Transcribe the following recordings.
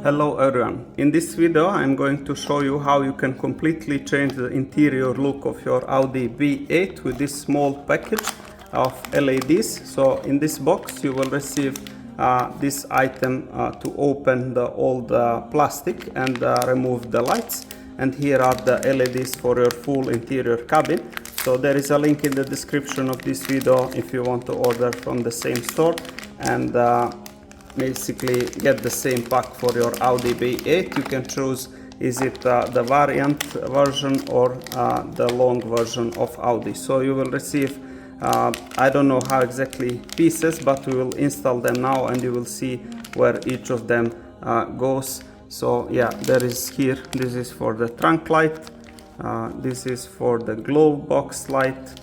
Hello everyone, in this video I'm going to show you how you can completely change the interior look of your Audi B8 with this small package of LEDs. So in this box you will receive this item to open the old plastic and remove the lights, and here are the LEDs for your full interior cabin. So there is a link in the description of this video if you want to order from the same store and basically get the same pack for your Audi B8. You can choose is it the variant version or the long version of Audi. So you will receive I don't know how exactly pieces, but we will install them now and you will see where each of them goes. So yeah, there is here, this is for the trunk light, this is for the glove box light,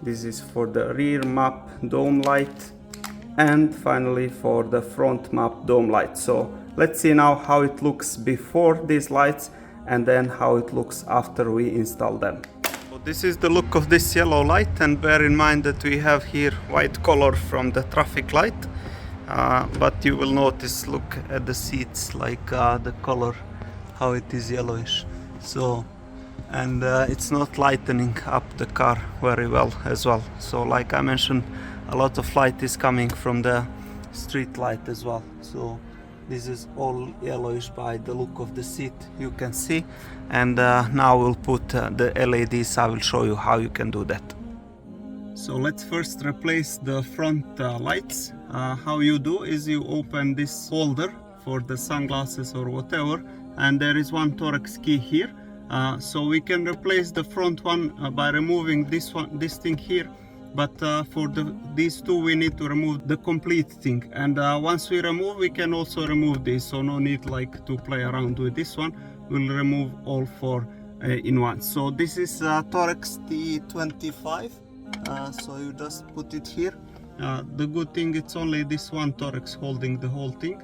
this is for the rear map dome light, and finally for the front map dome light. So let's see now how it looks before these lights and then how it looks after we install them. So this is the look of this yellow light, and bear in mind that we have here white color from the traffic light, but you will notice, look at the seats, like the color, how it is yellowish. So and it's not lightening up the car very well as well. So like I mentioned, a lot of light is coming from the street light as well. So this is all yellowish by the look of the seat, you can see. And now we'll put the LEDs. I will show you how you can do that. So let's first replace the front lights. How you do is you open this holder for the sunglasses or whatever, and there is one Torx key here. So we can replace the front one by removing this thing here, but for these two we need to remove the complete thing, and once we remove, we can also remove this, so no need like to play around with this one. We'll remove all four in one. So this is Torx T25, so you just put it here. The good thing, it's only this one Torx holding the whole thing,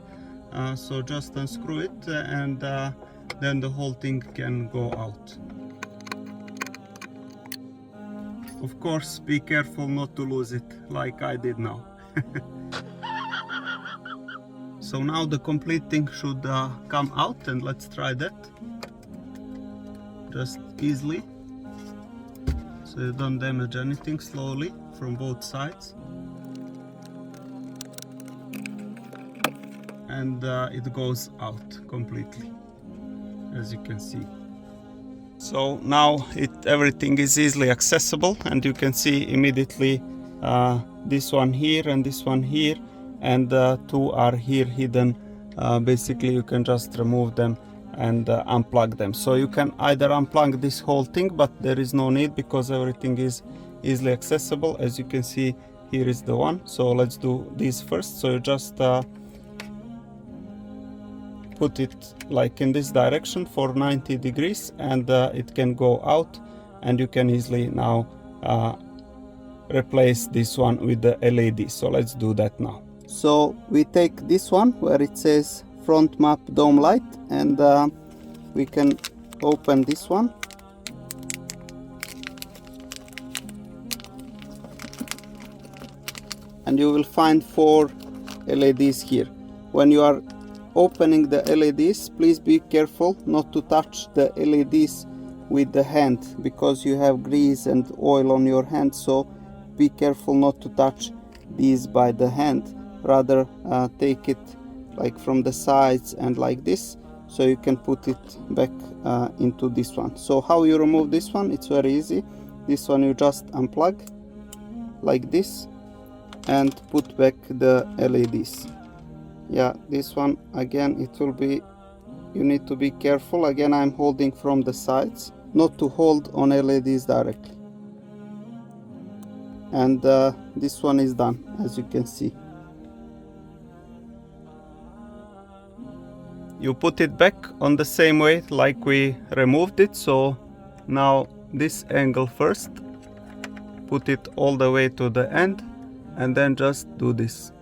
so just unscrew it and then the whole thing can go out. Of course, be careful not to lose it like I did now. So now the complete thing should come out, and let's try that. Just easily, so you don't damage anything. Slowly from both sides, and it goes out completely, as you can see. So now everything is easily accessible, and you can see immediately this one here and this one here, and two are here hidden. Basically you can just remove them and unplug them. So you can either unplug this whole thing, but there is no need because everything is easily accessible. As you can see, here is the one. So let's do this first. So you just put it like in this direction for 90 degrees, and it can go out, and you can easily now replace this one with the LED. So let's do that now. So we take this one where it says front map dome light, and we can open this one, and you will find four LEDs here. When you are opening the LEDs, please be careful not to touch the LEDs with the hand, because you have grease and oil on your hand. So be careful not to touch these by the hand, rather take it like from the sides and like this, so you can put it back into this one. So how you remove this one? It's very easy. This one you just unplug like this and put back the LEDs. Yeah, this one again, it will be, you need to be careful. Again, I'm holding from the sides, not to hold on LEDs directly. And this one is done, as you can see. You put it back on the same way like we removed it. So now this angle first, put it all the way to the end, and then just do this.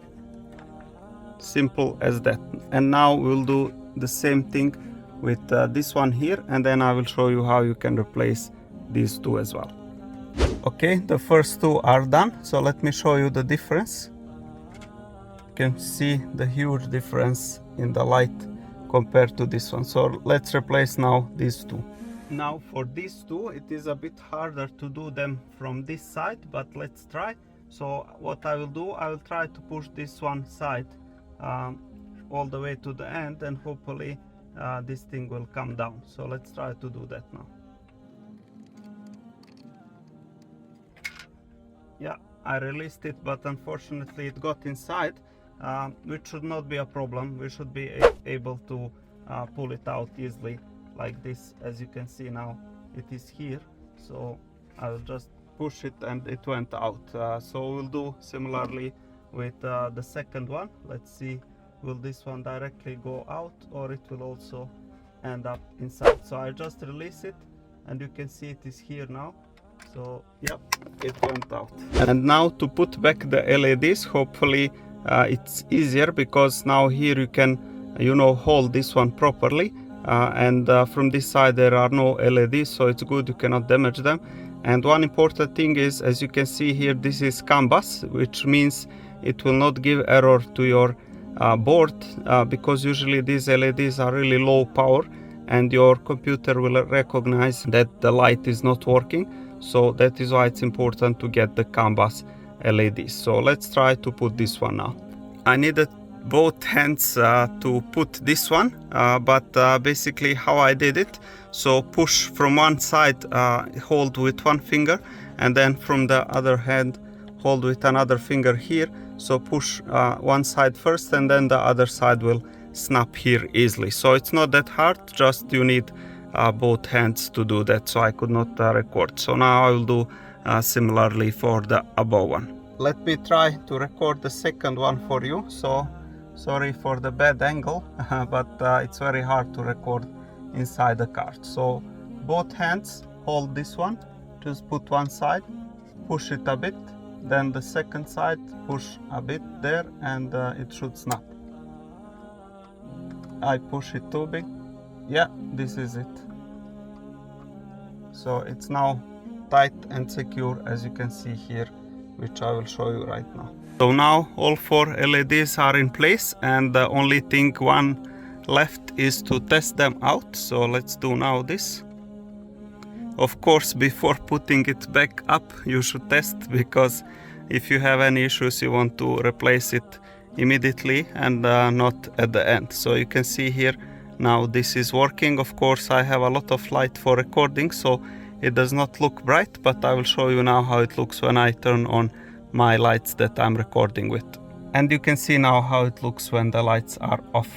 Simple as that. And now we'll do the same thing with this one here, and then I will show you how you can replace these two as well. Okay, the first two are done, so let me show you the difference. You can see the huge difference in the light compared to this one. So let's replace now these two. Now for these two, it is a bit harder to do them from this side, but let's try. So what I will do, I will try to push this one side all the way to the end, and hopefully this thing will come down. So let's try to do that now. Yeah, I released it, but unfortunately it got inside, which should not be a problem. We should be able to pull it out easily like this. As you can see now, it is here, so I'll just push it and it went out. So we'll do similarly with the second one. Let's see, will this one directly go out or it will also end up inside. So I just release it and you can see it is here now. So yep, it went out. And now to put back the LEDs, hopefully it's easier, because now here you can, you know, hold this one properly, and from this side there are no LEDs, so it's good, you cannot damage them. And one important thing is, as you can see here, this is CAN bus, which means it will not give error to your board, because usually these LEDs are really low power and your computer will recognize that the light is not working. So that is why it's important to get the CAN bus LEDs. So let's try to put this one now. I needed both hands to put this one, but basically how I did it, so push from one side, hold with one finger, and then from the other hand hold with another finger here. So push one side first and then the other side will snap here easily. So it's not that hard, just you need both hands to do that, so I could not record. So now I will do similarly for the above one. Let me try to record the second one for you. So sorry for the bad angle, but it's very hard to record inside the car. So both hands hold this one, just put one side, push it a bit, then the second side, push a bit there, and it should snap. I push it too big. Yeah, this is it. So it's now tight and secure, as you can see here, which I will show you right now. So now all 4 LEDs are in place, and the only thing one left is to test them out. So let's do now this. Of course, before putting it back up, you should test, because if you have any issues, you want to replace it immediately and not at the end. So you can see here now this is working. Of course, I have a lot of light for recording, so it does not look bright, but I will show you now how it looks when I turn on my lights that I'm recording with. And you can see now how it looks when the lights are off.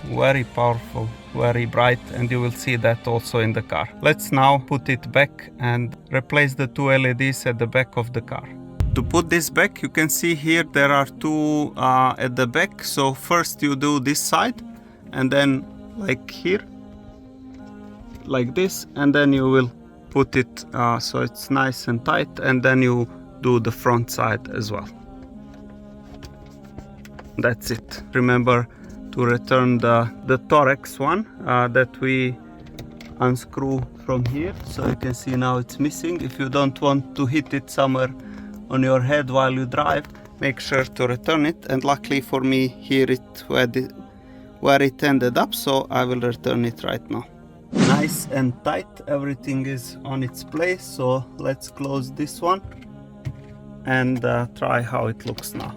Very powerful, very bright, and you will see that also in the car. Let's now put it back and replace the 2 LEDs at the back of the car. To put this back, you can see here there are 2 at the back. So first you do this side, and then like here, like this, and then you will put it so it's nice and tight, and then you do the front side as well. That's it. Remember to return the thorax one that we unscrew from here. So you can see now it's missing. If you don't want to hit it somewhere on your head while you drive, make sure to return it. And luckily for me, here it where it ended up, so I will return it right now. Nice and tight, everything is on its place. So let's close this one and try how it looks now.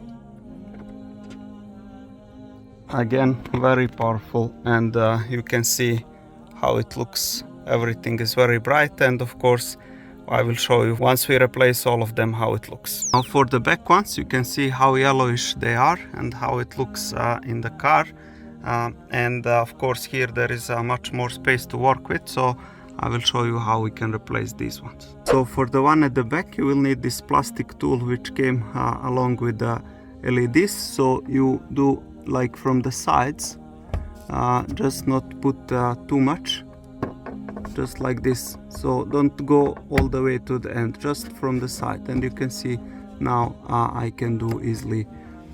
Again, very powerful, and you can see how it looks. Everything is very bright, and of course I will show you once we replace all of them how it looks. Now for the back ones, you can see how yellowish they are and how it looks in the car. And of course here there is much more space to work with, so I will show you how we can replace these ones. So for the one at the back, you will need this plastic tool which came along with the LEDs. So you do like from the sides, just not put too much, just like this. So don't go all the way to the end, just from the side. And you can see now I can do easily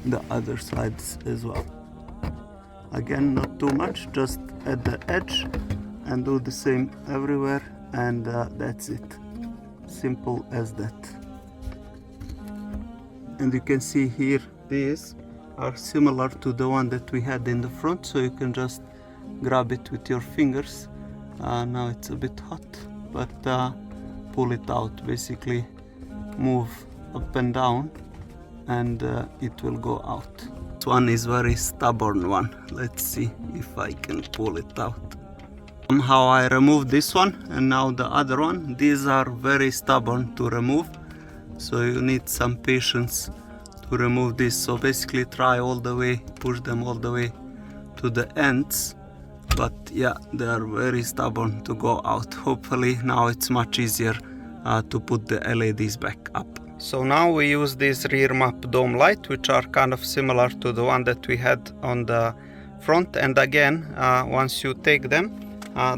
the other sides as well. Again, not too much, just at the edge, and do the same everywhere, and that's it. Simple as that. And you can see here this, are similar to the one that we had in the front, so you can just grab it with your fingers. Now it's a bit hot, but pull it out, basically move up and down, and it will go out. This one is very stubborn one. Let's see if I can pull it out. Somehow I removed this one, and now the other one. These are very stubborn to remove, so you need some patience to remove this. So basically try all the way, push them all the way to the ends, but yeah, they are very stubborn to go out. Hopefully now it's much easier to put the LEDs back up. So now we use this rear map dome light, which are kind of similar to the one that we had on the front. And again, once you take them,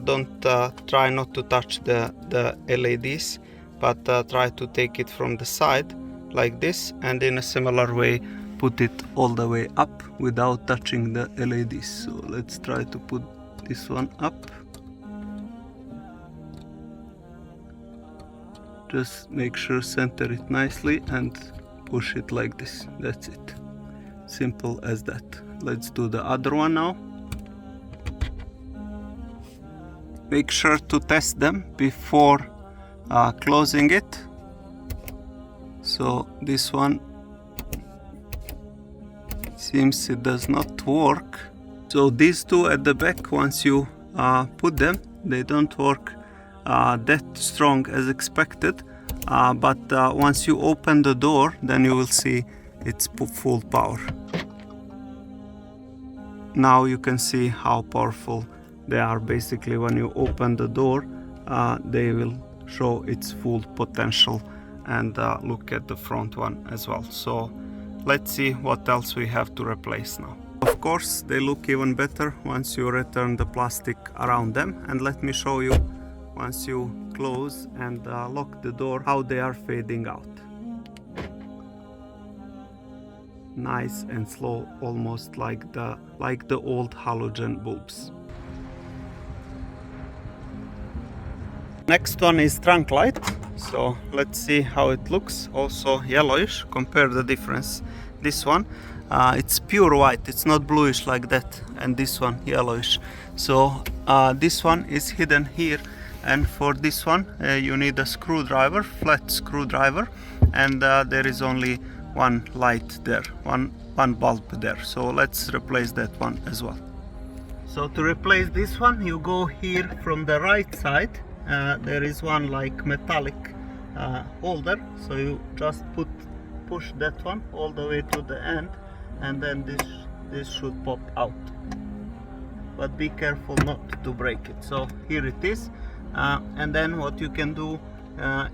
don't try not to touch the LEDs, but try to take it from the side like this, and in a similar way put it all the way up without touching the LEDs. So let's try to put this one up. Just make sure center it nicely and push it like this. That's it. Simple as that. Let's do the other one now. Make sure to test them before closing it. So this one seems it does not work. So these two at the back, once you put them, they don't work that strong as expected, but once you open the door, then you will see it's full power. Now you can see how powerful they are. Basically, when you open the door, they will show its full potential. And look at the front one as well. So let's see what else we have to replace now. Of course, they look even better once you return the plastic around them. And let me show you, once you close and lock the door, how they are fading out. Nice and slow, almost like the old halogen bulbs. Next one is trunk light. So let's see how it looks. Also yellowish. Compare the difference. This one, it's pure white, it's not bluish like that, and this one yellowish. So this one is hidden here, and for this one you need a screwdriver, flat screwdriver, and there is only one light there, one bulb there. So let's replace that one as well. So to replace this one, you go here from the right side. There is one like metallic holder, so you just push that one all the way to the end, and then this should pop out, but be careful not to break it. So here it is, and then what you can do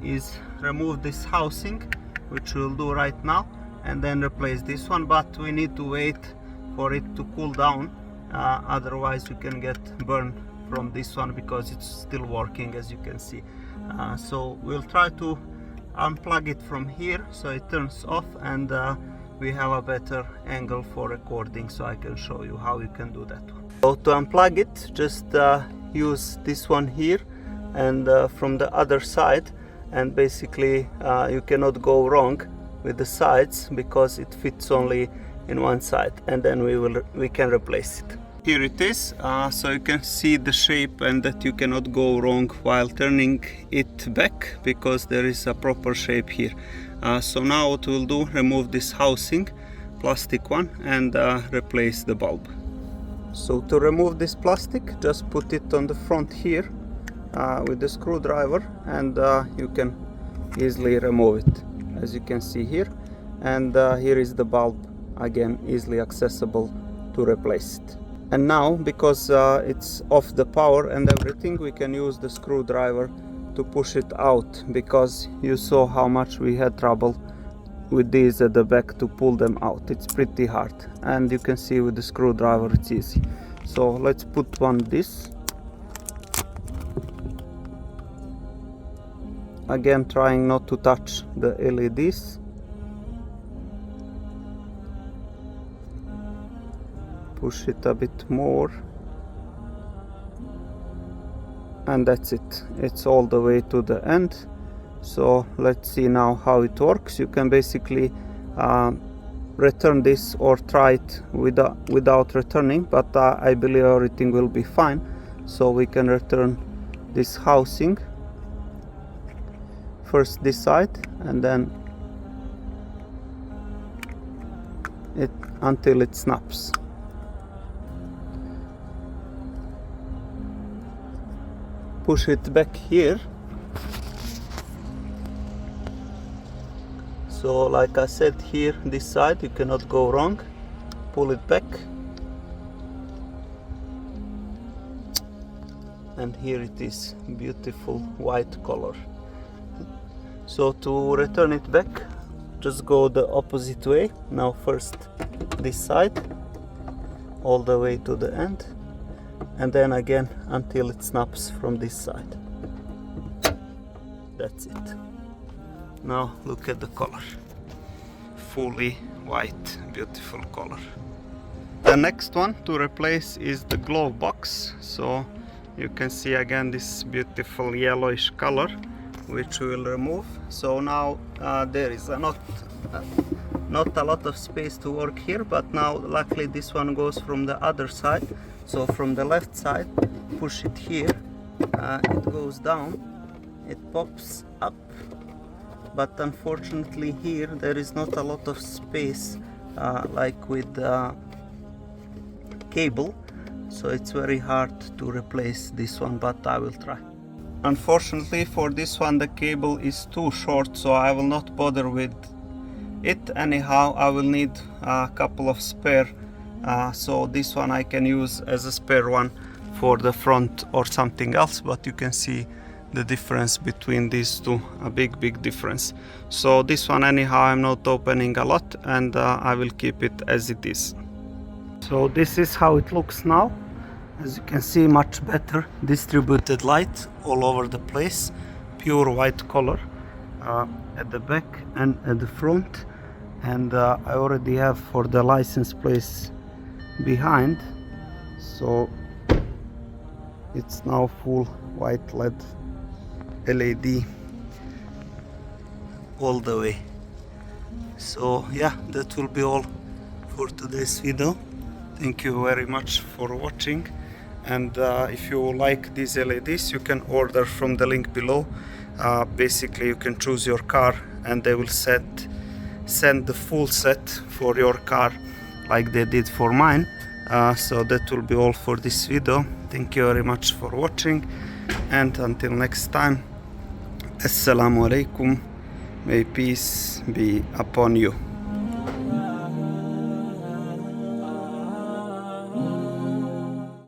is remove this housing, which we'll do right now, and then replace this one, but we need to wait for it to cool down, otherwise you can get burned from this one because it's still working, as you can see. So we'll try to unplug it from here so it turns off, and we have a better angle for recording, so I can show you how you can do that one. So to unplug it, just use this one here and from the other side, and basically you cannot go wrong with the sides because it fits only in one side, and then we can replace it. Here it is, so you can see the shape and that you cannot go wrong while turning it back because there is a proper shape here. So now what we'll do, remove this housing, plastic one, and replace the bulb. So to remove this plastic, just put it on the front here with the screwdriver, and you can easily remove it, as you can see here. And here is the bulb, again easily accessible to replace it. And now, because it's off the power and everything, we can use the screwdriver to push it out, because you saw how much we had trouble with these at the back to pull them out. It's pretty hard, and you can see with the screwdriver it's easy. So let's put one this. Again, trying not to touch the LEDs. Push it a bit more, and that's it. It's all the way to the end. So let's see now how it works. You can basically return this or try it without returning, but I believe everything will be fine. So we can return this housing, first this side, and then it until it snaps. Push it back here. So like I said, here this side you cannot go wrong. Pull it back, and here it is, beautiful white color. So to return it back, just go the opposite way. Now first this side all the way to the end, and then again until it snaps from this side. That's it. Now look at the color, fully white, beautiful color. The next one to replace is the glove box. So you can see again this beautiful yellowish color, which we will remove. So now there is not a lot of space to work here, but now luckily this one goes from the other side. So from the left side, push it here, it goes down, it pops up, but unfortunately here there is not a lot of space like with the cable, so it's very hard to replace this one, but I will try. Unfortunately for this one the cable is too short, so I will not bother with it. Anyhow, I will need a couple of spare, so this one I can use as a spare one for the front or something else, but you can see the difference between these two, a big difference. So this one anyhow I'm not opening a lot, and I will keep it as it is. So this is how it looks now. As you can see, much better distributed light all over the place, pure white color at the back and at the front, and I already have for the license plates behind, so it's now full white LED all the way. So yeah, that will be all for today's video. Thank you very much for watching, and if you like these LEDs, you can order from the link below. Basically you can choose your car and they will send the full set for your car like they did for mine. So that will be all for this video. Thank you very much for watching, and until next time, Assalamu alaikum, may peace be upon you.